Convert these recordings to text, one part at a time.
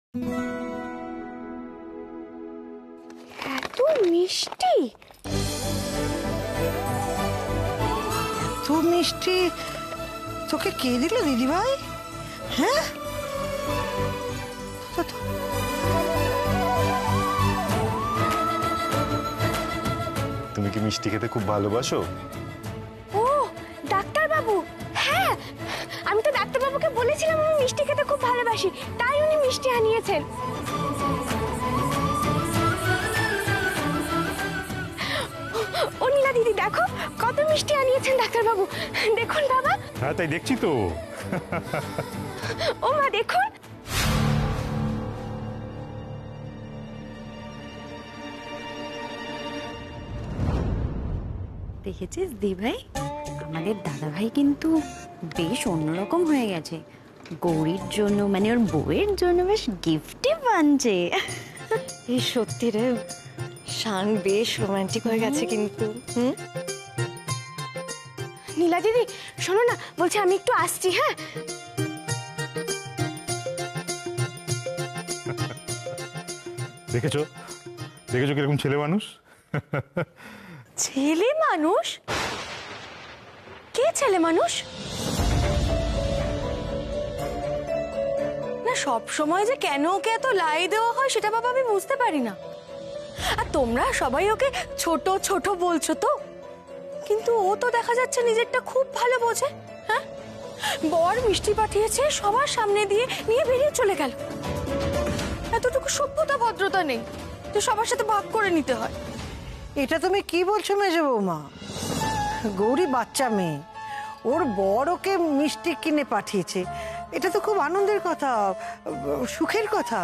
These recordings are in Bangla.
এত মিষ্টি, এত মিষ্টি তোকে কে দিল দিদি ভাই? হ্যাঁ, তুমি কি মিষ্টি খেতে খুব ভালোবাসো? ও ডাক্তার বাবু, হ্যাঁ আমি তো ডাক্তার বাবুকে বলেছিলাম আমি মিষ্টি খেতে খুব ভালোবাসি, তাই উনি মিষ্টি আনিয়েছেন। ও নীলা দিদি দেখো কত মিষ্টি আনিয়েছেন ডাক্তার বাবু, দেখুন বাবা। হ্যাঁ তাই দেখছি তো। ও মা দেখুন। দেখেছিস দি ভাই, আমাদের দাদা ভাই কিন্তু বেশ অন্যরকম হয়ে গেছে। গৌরীর জন্য মানে ওর বউয়ের জন্য বেশ গিফটই বানছে। এই সত্যি রে, শান বেশ রোমান্টিক হয়ে গেছে কিন্তু। নীলা দিদি শোনো না, বলছি আমি একটু আসছি। হ্যাঁ দেখেছো দেখেছো কিরকম ছেলে মানুষ। ছেলে মানুষ? কে ছেলে মানুষ? না সব সময় যে কেন ওকে এত লাই দেওয়া হয় সেটা বাবা আমি বুঝতে পারি না। আর তোমরা সবাই ওকে ছোট ছোট বলছো তো, কিন্তু ও তো দেখা যাচ্ছে নিজেরটা খুব ভালো বোঝে। হ্যাঁ, বর মিষ্টি পাঠিয়েছে সবার সামনে দিয়ে নিয়ে বেরিয়ে চলে গেল। এতটুকু সভ্যতা ভদ্রতা নেই যে সবার সাথে ভাগ করে নিতে হয়। এটা তুমি কি বলছো মেজো বৌমা? গৌরী বাচ্চা মেয়ে, ওর বর ওকে মিষ্টি কিনে পাঠিয়েছে, এটা তো খুব আনন্দের কথা, সুখের কথা।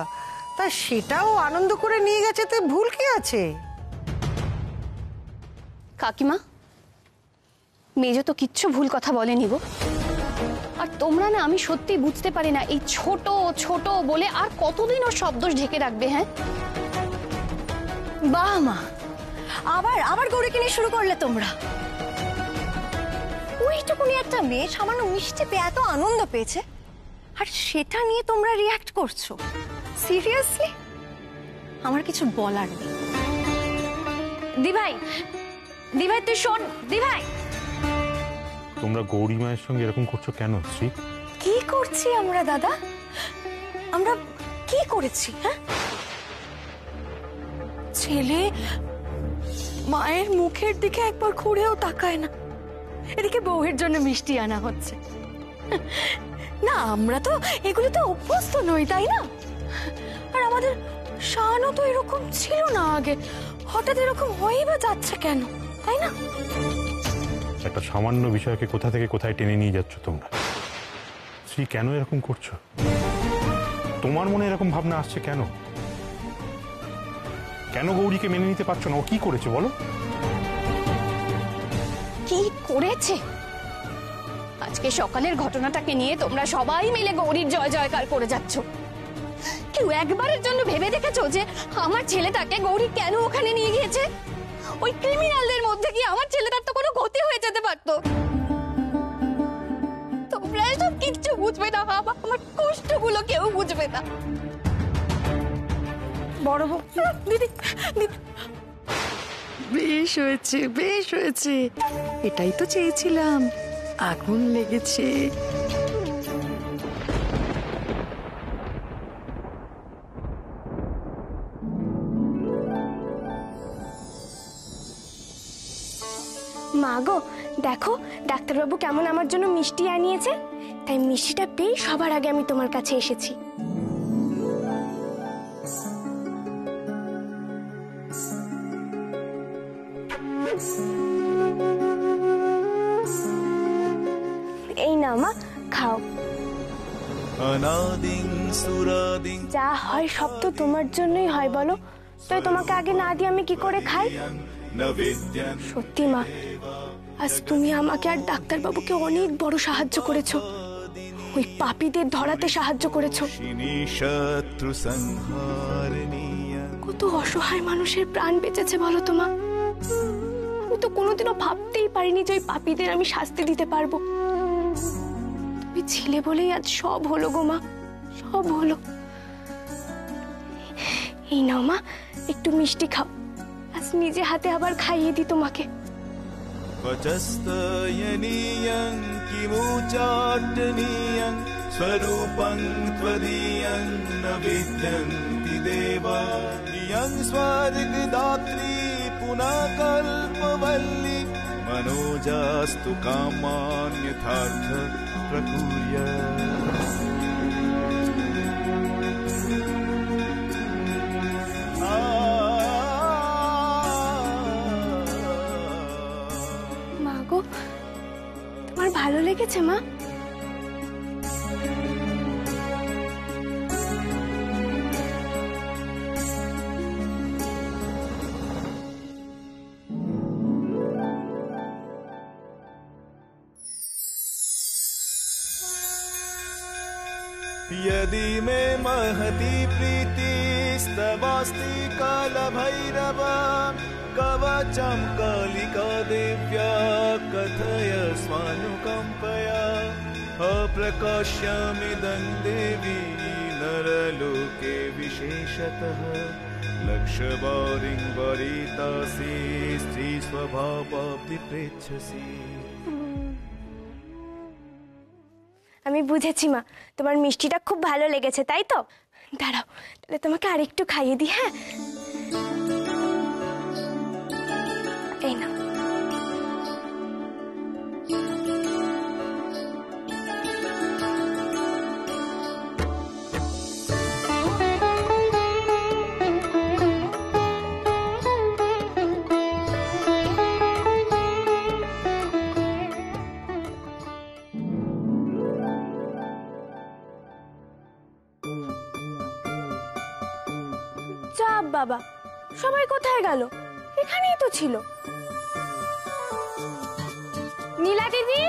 তা সেটাও আনন্দ করে নিয়ে গেছে, তো ভুল কি আছে? কাকিমা, মেজো তো কিচ্ছু ভুল কথা বলেনি গো। আর তোমরা না, আমি সত্যি বুঝতে পারি না এই ছোট ছোট বলে আর কতদিন ওর সব দোষ ঢেকে রাখবে। হ্যাঁ বাহ মা, আবার আবার গৌরীকে নিয়ে শুরু করলে তোমরা। ওইটুকুনি একটা মেয়ে সামান্য মিষ্টি পেয়ে এত আনন্দ পেয়েছে, আর সেটা নিয়ে তোমরা রিয়াক্ট করছো? সিরিয়াসলি আমার কিছু বলার নেই। দিভাই, দিভাই তুই শোন। দিভাই, তোমরা গৌরী মায়ের সঙ্গে এরকম করছো কেন শ্রী? কি করছি আমরা দাদা? আমরা কি করেছি? হ্যাঁ, ছেলে মায়ের মুখের দিকে একবার ঘুরেও তাকায় না, এদিকে বউয়ের জন্য মিষ্টি আনা হচ্ছে। না আমরা তো এগুলোতে অভ্যস্ত নই, তাই না? আর আমাদের শানও তো এরকম ছিল না আগে, হঠাৎ এরকম হয়েই বা যাচ্ছে কেন, তাই না? একটা সামান্য বিষয়কে কোথা থেকে কোথায় টেনে নিয়ে যাচ্ছ তোমরা। শ্রী কেন এরকম করছো? তোমার মনে এরকম ভাবনা আসছে কেন? কেন গৌরীকে মেনে নিতে পারছো না? ও কি করেছে বলো? কি করেছে? আজকে সকালের ঘটনাটাকে নিয়ে তোমরা সবাই মিলে গৌরীর জয় জয়কার করে যাচ্ছ। কেউ একবারের জন্য ভেবে দেখেছো যে আমার ছেলেটাকে গৌরী কেন ওখানে নিয়ে গিয়েছে? ওই ক্রিমিনালদের মধ্যে কি আমার ছেলেটার তো কোনো ক্ষতি হয়ে যেতে পারতো। তোমরা এসব কিচ্ছু বুঝবে না বাবা, আমার কষ্টগুলো কেউ বুঝবে না। বড় বউ, দিদি দিদি, বেশ হয়েছে, বেশ হয়েছে, এটাই তো চেয়েছিলাম। আগুন লেগেছে। মা গো দেখো ডাক্তারবাবু কেমন আমার জন্য মিষ্টি আনিয়েছে, তাই মিষ্টিটা পেয়ে সবার আগে আমি তোমার কাছে এসেছি। এই না মা, খাও। যা হয় সব তো তোমার জন্যই হয় বলো, তাই তোমাকে আগে না দিয়ে আমি কি করে খাই? সত্যি মা, আজ তুমি আমাকে আর ডাক্তারবাবুকে অনেক বড় সাহায্য করেছো, ওই পাপীদের ধরাতে সাহায্য করেছো। কত অসহায় মানুষের প্রাণ বেঁচেছে বলো তো মা। আমি তো কোনোদিনও ভাবতেই পারিনি যে ওই পাপীদের আমি শাস্তি দিতে পারবো। তুমি ছিলে বলেই আজ সব হলো গো মা, সব হলো। এই নাও মা, একটু মিষ্টি খাও, আজ নিজে হাতে আবার খাইয়ে দি তোমাকে। वचस्तयनीयं किमुच्चाटनीयं स्वरूपं त्वदीयं न विद्यन्ति देवा इयं स्वर्गदात्री पुनः कल्पवल्ली मनोजास्तु कामान्यथार्थ प्रकुर्यात्। মা গো, তোমার ভালো লেগেছে মা? यदि मे महती प्रीतिस्तवास्ति कालभैरव कवचं कालिका देव्या कथय स्वानुकम्पया अप्रकाश्यमिदं देवी नरलोके विशेषतः लक्षवारिं वरितासि स्त्री स्वभावाब्धि प्रेच्छसि। আমি বুঝেছি মা, তোমার মিষ্টিটা খুব ভালো লেগেছে, তাই তো? দাঁড়াও, তাহলে তোমাকে আরেকটু খাইয়ে দিই। হ্যাঁ, এই নাও। চাপ বাবা, সবাই কোথায় গেল? এখানেই তো ছিল। নীলা দিদি,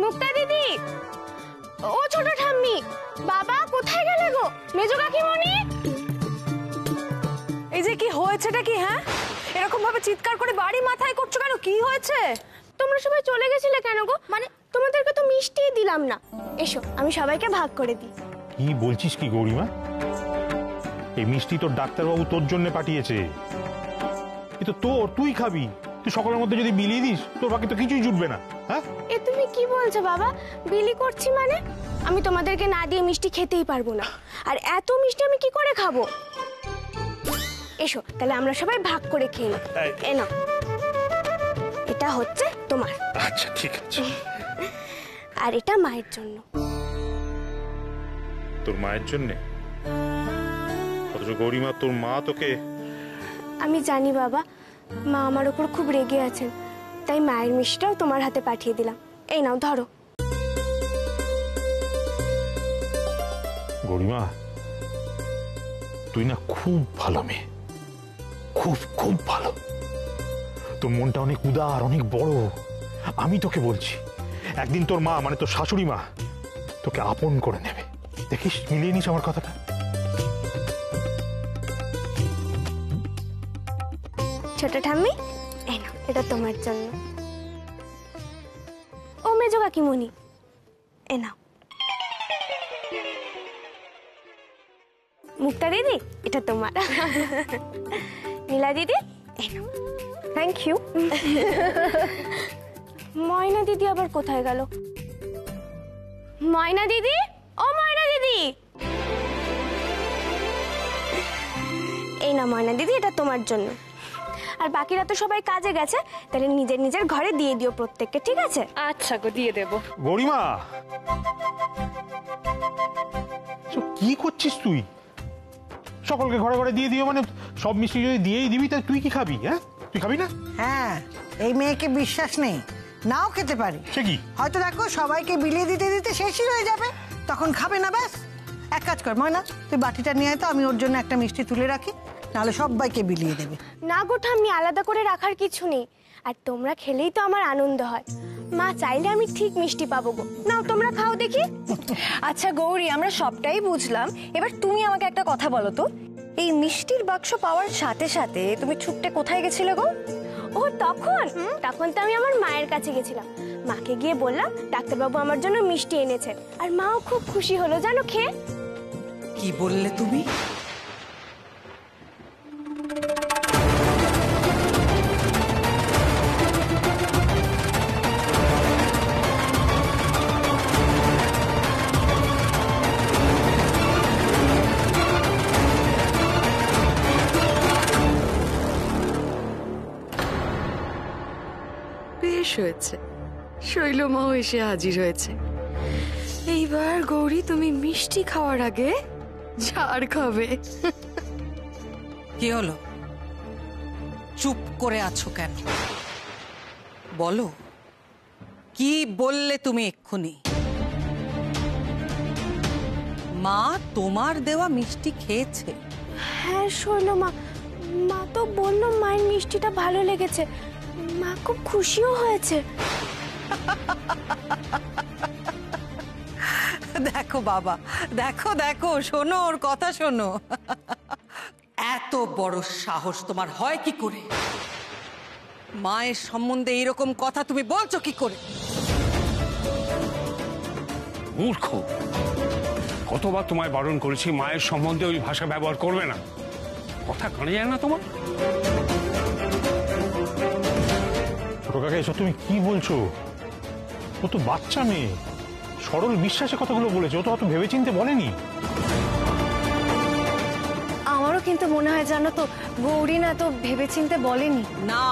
মুক্তা দিদি, ও ছোট ঠাম্মি, বাবা কোথায় গেলে গো? মেজো কাকিমণি, এই যে কি হয়েছেটা কি? হ্যাঁ, এরকম ভাবে চিৎকার করে বাড়ি মাথায় করছো কেন? কি হয়েছে? তোমরা সবাই চলে গেছিলে কেন গো? মানে তোমাদেরকে তো মিষ্টি দিলাম না। এসো, আমি সবাইকে ভাগ করে দিই। কি বলছিস কি গৌরীমা? এই মিষ্টি তোর ডাক্তারবাবু তোর জন্য পাঠিয়েছে। এ তো তোর, তুই খাবি। তুই সকলের মধ্যে যদি বিলিয়ে দিস, তোর বাকি তো কিছুই জুটবে না। হ্যাঁ, এ তুমি কি বলছো বাবা? বিলি করছি মানে? আমি তোমাদেরকে না দিয়ে মিষ্টি খেতেই পারবো না। আর এত মিষ্টি আমি কি করে খাবো? এসো, তাহলে আমরা সবাই ভাগ করে খেয়ে নিই। এ নাও, এটা হচ্ছে তোমার। আচ্ছা ঠিক আছে। আর এটা মায়ের জন্য। তোর মায়ের জন্য? অথচ গৌরীমা, তোর মা তোকে... আমি জানি বাবা, মা আমার উপর খুব রেগে আছেন, তাই মায়ের মিষ্টিটাও তোমার হাতে পাঠিয়ে দিলাম। এই নাও, ধরো। গৌরীমা, তুই না খুব ভালো মেয়ে, খুব খুব ভালো। তোর মনটা অনেক উদার, অনেক বড়। আমি তোকে বলছি, একদিন তোর মা, মানে তোর শাশুড়ি মা, তোকে আপন করে নেবে। দেখিস, মিলিয়ে নিস আমার কথাটা। ছোট ঠাম্মি, এই নাও, এটা তোমার জন্য। ও মেজো কাকিমণি, এ নাও। মুক্তা দিদি, এটা তোমার। নীলা দিদি, এই নাও। Thank you. ময়না দিদি আবার কোথায় গেল? ময়না দিদি, ও ময়না দিদি, এই না ময়না দিদি, এটা তোমার জন্য। আর বাকিরা তো সবাই কাজে গেছে, তাহলে নিজের নিজের ঘরে দিয়ে দিও প্রত্যেককে, ঠিক আছে? আচ্ছা গো, দিয়ে দেবো। গৌরীমা, কি করছিস তুই? সকলকে ঘরে ঘরে দিয়ে দিও মানে? সব মিষ্টি যদি দিয়েই দিবি, তাহলে তুই কি খাবি? হ্যাঁ, তুই খাবি না? হ্যাঁ, এই মেয়েকে বিশ্বাস নেই, নাও খেতে পারি। সে কি? হয়তো দেখো সবাইকে বিলিয়ে দিতে দিতে শেষই হয়ে যাবে, তখন খাবে না। ব্যাস, এক কাজ কর ময়না, তুই বাটিটা নিয়ে আয় তো, আমি ওর জন্য একটা মিষ্টি তুলে রাখি, নাহলে সবাইকে বিলিয়ে দেবে। না গো ঠাম্মি, আলাদা করে রাখার কিছু নেই। আর তোমরা খেলেই তো আমার আনন্দ হয়। মা চাইলে আমি ঠিক মিষ্টি পাবো গো। নাও, তোমরা খাও দেখি। আচ্ছা গৌরী, আমরা সবটাই বুঝলাম, এবার তুমি আমাকে একটা কথা বলো তো, এই মিষ্টির বাক্স পাওয়ার সাথে সাথে তুমি ছুটতে কোথায় গেছিলে গো? ও তখন তো আমি আমার মায়ের কাছে গেছিলাম। মাকে গিয়ে বললাম ডাক্তারবাবু আমার জন্য মিষ্টি এনেছেন, আর মাও খুব খুশি হলো জানো খেয়ে। কি বললে তুমি? হয়েছে, শৈলমাও এসে হাজির হয়েছে। এইবার গৌরী তুমি মিষ্টি খাওয়ার আগে ঝাড় খাবে। কি হলো, চুপ করে আছো কেন? বলো, কি বললে তুমি এক্ষুনি? মা তোমার দেওয়া মিষ্টি খেয়েছে? হ্যাঁ শৈলমা, মা তো বললো মায়ের মিষ্টিটা ভালো লেগেছে, মা খুব খুশিও হয়েছে। দেখো বাবা, দেখো দেখো, শোনো ওর কথা শোনো। এত বড় সাহস তোমার হয় কি করে? মায়ের সম্বন্ধে এইরকম কথা তুমি বলছো কি করে? মূর্খ, কতবার তোমায় বারণ করেছি মায়ের সম্বন্ধে ওই ভাষা ব্যবহার করবে না। কথা কানে যায় না তোমার? ছোট কাকা, এসব তুমি কি বলছো? ও তো বাচ্চা মেয়ে, সরল বিশ্বাসে কথাগুলো বলেছে, ও তো অত ভেবেচিন্তে বলেনি। আমারও কিন্তু মনে হয় জানো তো, গৌরী না তো ভেবেচিন্তে বলেনি। না,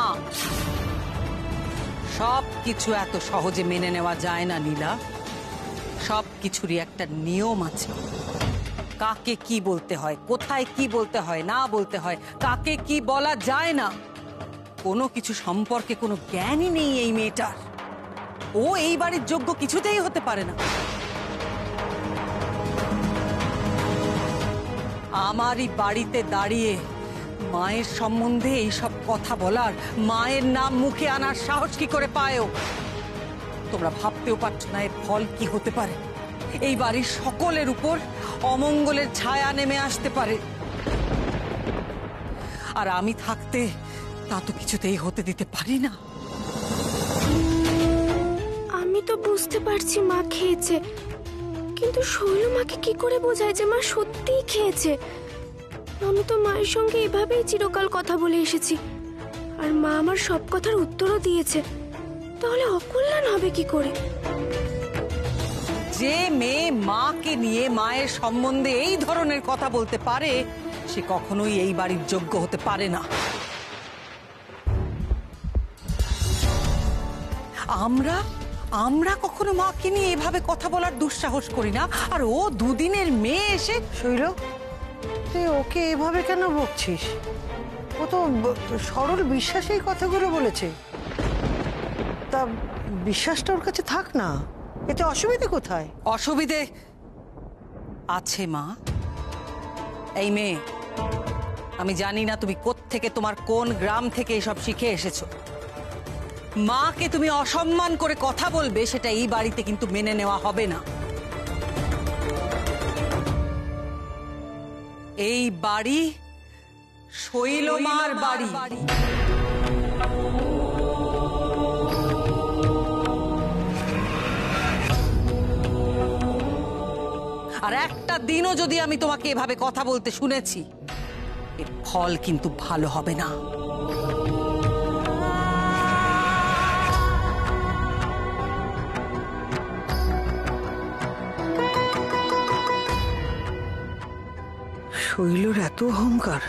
সব কিছু এত সহজে মেনে নেওয়া যায় না নীলা। সব কিছুরই একটা নিয়ম আছে। কাকে কি বলতে হয়, কোথায় কি বলতে হয়, না বলতে হয়, কাকে কি বলা যায় না, কোনো কিছু সম্পর্কে কোনো জ্ঞানই নেই এই মেয়েটার। ও এই বাড়ির যোগ্য কিছুতেই হতে পারে না। আমারই বাড়িতে দাঁড়িয়ে মায়ের সম্বন্ধে এইসব কথা বলার, মায়ের নাম মুখে আনার সাহস কি করে পায়ও? তোমরা ভাবতেও পারছো না এর ফল কি হতে পারে। এই বাড়ির সকলের উপর অমঙ্গলের ছায়া নেমে আসতে পারে। আর আমি থাকতে তা তো কিছুতেই হতে দিতে পারি না। আমি তো বুঝতে পারছি মা খেয়েছে, কিন্তু শৈলমাকে কি করে বোঝায় যে মা সত্যিই খেয়েছে? আমি তো মায়ের সঙ্গে এভাবেই চিরকাল কথা বলে এসেছি, আর মা আমার সব কথার উত্তরও দিয়েছে। তাহলে অকল্যাণ হবে কি করে? যে মেয়ে মাকে নিয়ে, মায়ের সম্বন্ধে এই ধরনের কথা বলতে পারে, সে কখনোই এই বাড়ির যোগ্য হতে পারে না। আমরা কখনো মাকে নিয়ে এভাবে কথা বলার দুঃসাহস করি না। আর ও দুদিনের মেয়ে এসে। শৈল, তুই ওকে এভাবে কেন বকছিস? ও তো সরল বিশ্বাসেই কথাগুলো বলেছে। তা বিশ্বাসটা ওর কাছে থাক না, এতে অসুবিধা কোথায়? অসুবিধে আছে মা। এই মেয়ে, আমি জানি না তুমি কোত্থেকে, তোমার কোন গ্রাম থেকে এসব শিখে এসেছো। মাকে তুমি অসম্মান করে কথা বলবে, সেটা এই বাড়িতে কিন্তু মেনে নেওয়া হবে না। এই বাড়ি শৈলমার বাড়ি। আর একটা দিনও যদি আমি তোমাকে এভাবে কথা বলতে শুনেছি, এর ফল কিন্তু ভালো হবে না। শৈলর এত অহংকার,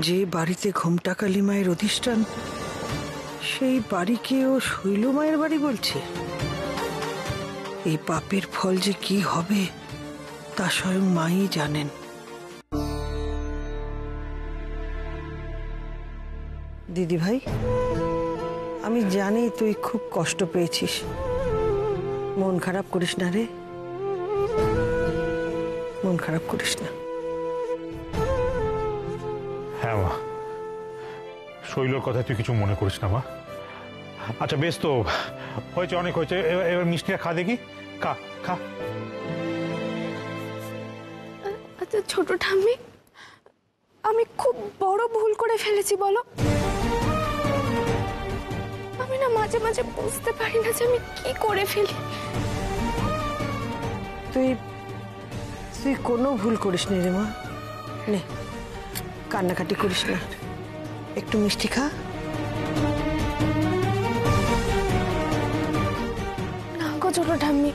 যে বাড়িতে ঘোমটাকালী মায়ের অধিষ্ঠান, সেই বাড়িকে ও শৈল মায়ের বাড়ি বলছে। এই পাপের ফল যে কি হবে তা স্বয়ং মাই জানেন। দিদি ভাই, আমি জানি তুই খুব কষ্ট পেয়েছিস, মন খারাপ করিস না রে, মন খারাপ করিস না। হ্যাঁ মা, শৈলর কথা তুই কিছু মনে করিস না মা। আচ্ছা বেশ, তো হয়েছে, অনেক হয়েছে, এবার মিষ্টিটা খা দেখি, খা খা। আচ্ছা ছোট ঠাম্মি, আমি খুব বড় ভুল করে ফেলেছি বলো। আমি না মাঝে মাঝে বুঝতে পারি না যে আমি কি করে ফেলি। তুই কোনো ভুল করিস নি রে মা। নে, কান্নাকাটি করিস না, একটু মিষ্টি খা। না গো ছোট ঠাম্মি,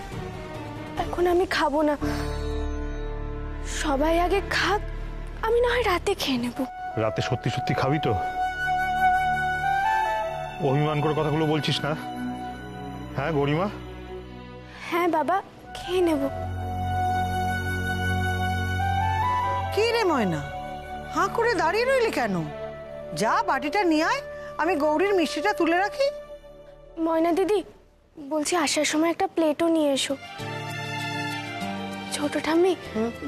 এখন আমি খাবো না। সবাই আগে খাক, আমি না হয় রাতে খেয়ে নেব। রাতে সত্যি সত্যি খাবি তো? অভিমান করে কথাগুলো বলছিস না? হ্যাঁ গরিমা? হ্যাঁ বাবা, খেয়ে নেব। কি রে ময়না, হাঁ করে দাঁড়িয়ে রইলি কেন? যা বাটিটা নিয়ে আয়, আমি গৌরীর মিষ্টিটা তুলে রাখি। ময়না দিদি, বলছি আসার সময় একটা প্লেটও নিয়ে এসো। ছোট ঠাম্মি,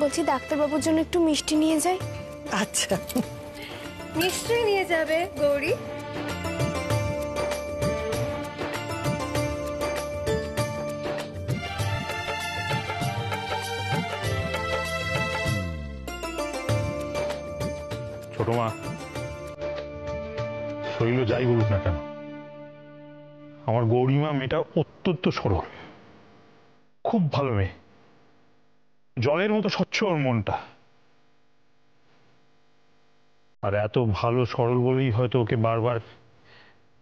বলছি ডাক্তারবাবুর জন্য একটু মিষ্টি নিয়ে যাই। আচ্ছা, নিশ্চয়ই নিয়ে যাবে গৌরী। ছোট মা, শৈল যাই বলুক না কেন, আমার গৌরীমা মেয়েটা অত্যন্ত সরল, খুব ভালো মেয়ে, জলের মতো স্বচ্ছ ওর মনটা। আর এত ভালো সরল বলেই হয়তো ওকে বারবার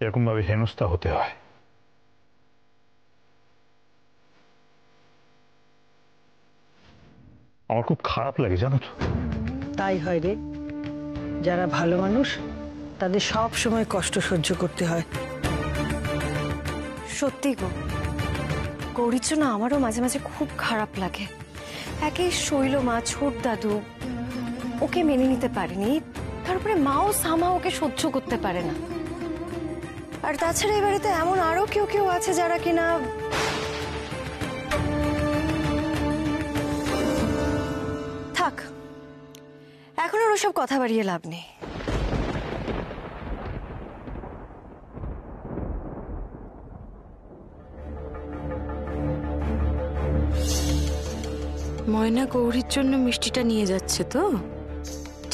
এরকম ভাবে হেনস্থা হতে হয়। আমার খুব খারাপ লাগে জানো তো। তাই হয় রে, যারা ভালো মানুষ তাদের সব সময় কষ্ট সহ্য করতে হয়। সত্যি গো, গৌরীর জন্য আমারও মাঝে মাঝে খুব খারাপ লাগে। একে শৈল মা, ছোট দাদু ওকে মেনে নিতে পারেনি, তারপরে মাও সামা ওকে সহ্য করতে পারে না। আর তাছাড়া এই বাড়িতে এমন আরো কেউ কেউ আছে যারা কিনা থাক, এখন আর ওসব কথা বাড়িয়ে লাভ নেই। ময়না গৌরীর জন্য মিষ্টিটা নিয়ে যাচ্ছে তো?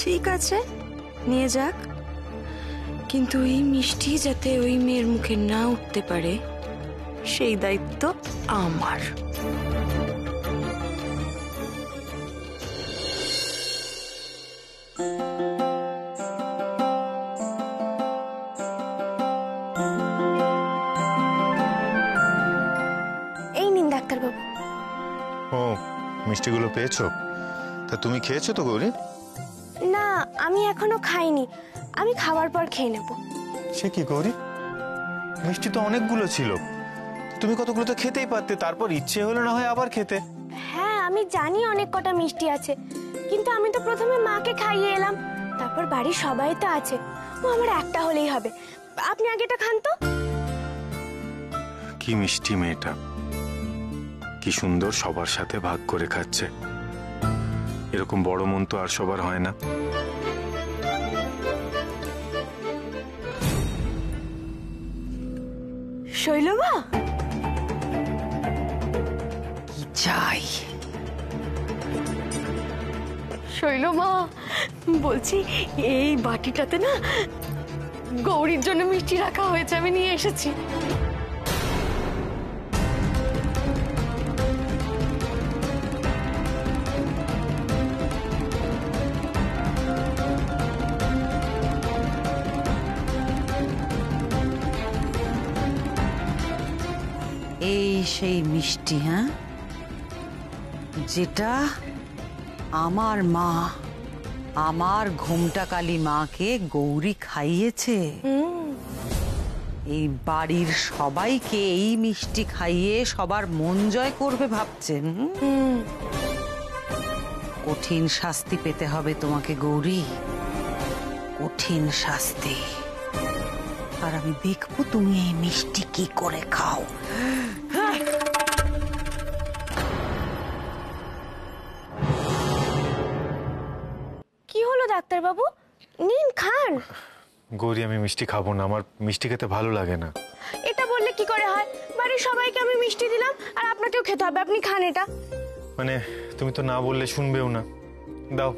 ঠিক আছে, নিয়ে যাক, কিন্তু এই মিষ্টি যাতে ওই মেয়ের মুখে না উঠতে পারে সেই দায়িত্ব আমার। এই নিন ডাক্তারবাবু। ও, মিষ্টিগুলো পেয়েছো? তা তুমি খেয়েছো তো গৌরী? না, আমি এখনো খাইনি, আমি খাওয়ার পর খেয়ে নেব। সে কি গৌরী, মিষ্টি তো অনেকগুলো ছিল, তুমি কতগুলো তো খেতেই পারতে, তারপর ইচ্ছে হলো না হয় আবার খেতে। হ্যাঁ আমি জানি অনেক কটা মিষ্টি আছে, কিন্তু আমি তো প্রথমে মাকে খাইয়ে এলাম, তারপর বাড়ির সবাই তো আছে, ও আমার একটা হলেই হবে। আপনি আগে এটা খান তো। কি মিষ্টি মেয়েটা, কি সুন্দর সবার সাথে ভাগ করে খাচ্ছে। এরকম বড় মন তো আর সবার হয় না। শৈলমা, যাই শৈলমা, বলছি এই বাটিটাতে না গৌরীর জন্য মিষ্টি রাখা হয়েছে, আমি নিয়ে এসেছি। এই সেই মিষ্টি, হ্যাঁ, যেটা আমার মা, আমার ঘোমটাকালী মাকে গৌরী খাইয়েছে। এই বাড়ির সবাইকে এই মিষ্টি খাইয়ে সবার মন জয় করবে ভাবছেন? কঠিন শাস্তি পেতে হবে তোমাকে গৌরী, কঠিন শাস্তি। আর আমি দেখবো তুমি এই মিষ্টি কি করে খাও। কি হলো ডাক্তারবাবু, নিন খান। গৌরী, আমি মিষ্টি খাবো না, আমার মিষ্টি খেতে ভালো লাগে না। এটা বললে কি করে হয়, বাড়ির সবাইকে আমি মিষ্টি দিলাম আর আপনাকেও খেতে হবে, আপনি খান এটা। মানে তুমি তো না বললে শুনবেও না, দাও।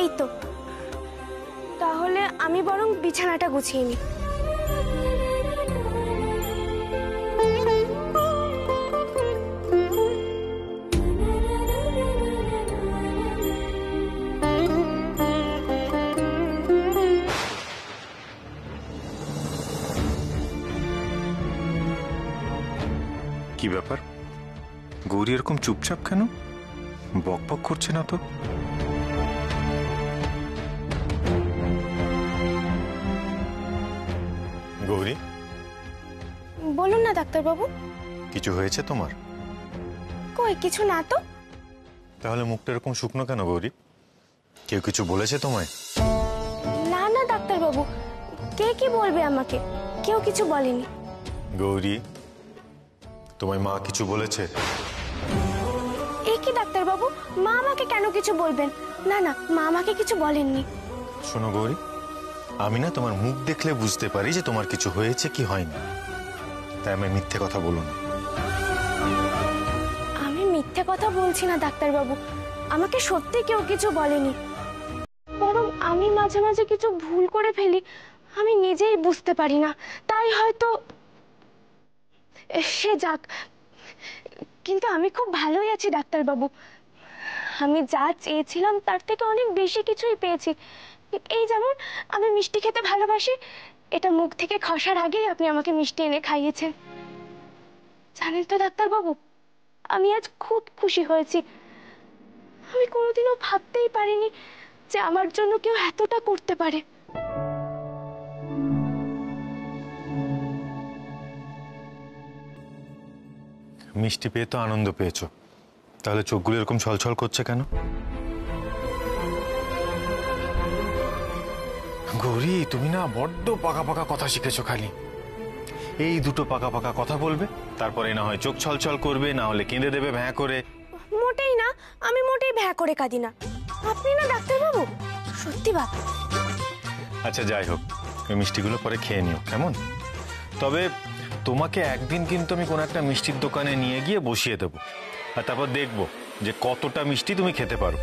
এই তো, তাহলে আমি বরং বিছানাটা গুছিয়ে নিই। কি ব্যাপার, গৌরী এরকম চুপচাপ কেন? বক বক করছে না তো? গৌরী, বলুন না ডাক্তারবাবু। কিছু হয়েছে তোমার? কই কিছু না তো। তাহলে মুখটা এরকম শুকনো কেন গৌরী? কেউ কিছু বলেছে তোমায়? না না ডাক্তারবাবু, কে কি বলবে আমাকে? কেউ কিছু বলেনি। গৌরী, তোমায় মা কিছু বলেছে? এ কি ডাক্তারবাবু, মা আমাকে কেন কিছু বলবেন? না না, মা আমাকে কিছু বলেননি। শোনো গৌরী, আমি না তোমার মুখ দেখলে বুঝতে পারি যে তোমার কিছু হয়েছে কি হয়নি, তাই আমি মিথ্যে কথা বলো না। আমি মিথ্যে কথা বলছি না ডাক্তারবাবু, আমাকে সত্যি কেউ কিছু বলেনি। বরং আমি মাঝে মাঝে কিছু ভুল করে ফেলি, আমি নিজেই বুঝতে পারি না, তাই হয়তো। সে যাক, কিন্তু আমি খুব ভালোই আছি ডাক্তারবাবু। আমি যা চেয়েছিলাম তার থেকে অনেক বেশি কিছুই পেয়েছি। এই যেমন আমি মিষ্টি খেতে ভালোবাসি, এটা মুখ থেকে খসার আগেই আপনি আমাকে মিষ্টি এনে খাইয়েছেন। জানেন তো ডাক্তারবাবু, আমি আজ খুব খুশি হয়েছি। আমি কোনোদিনও ভাবতেই পারিনি যে আমার জন্য কেউ এতটা করতে পারে। মিষ্টি পেয়ে তো আনন্দ পেয়েছো, তাহলে চোখগুলো এরকম ছলছল করছে কেন? গৌরী, তুমি না বড্ড পাকা পাকা কথা শিখেছো। খালি এই দুটো পাকা পাকা কথা বলবে, তারপরে না হয় চোখ ছলছল করবে, না হলে কেঁদে দেবে ভ্যাঁ করে। মোটেই না, আমি মোটেই ভ্যা করে কাঁদি না। আপনি না ডাক্তারবাবু, সত্যি বাবা। আচ্ছা যাই হোক, ওই মিষ্টিগুলো পরে খেয়ে নিও কেমন? তবে তোমাকে একদিন কিন্তু আমি কোনো একটা মিষ্টির দোকানে নিয়ে গিয়ে বসিয়ে দেবো, আর তারপর দেখবো যে কতটা মিষ্টি তুমি খেতে পারো।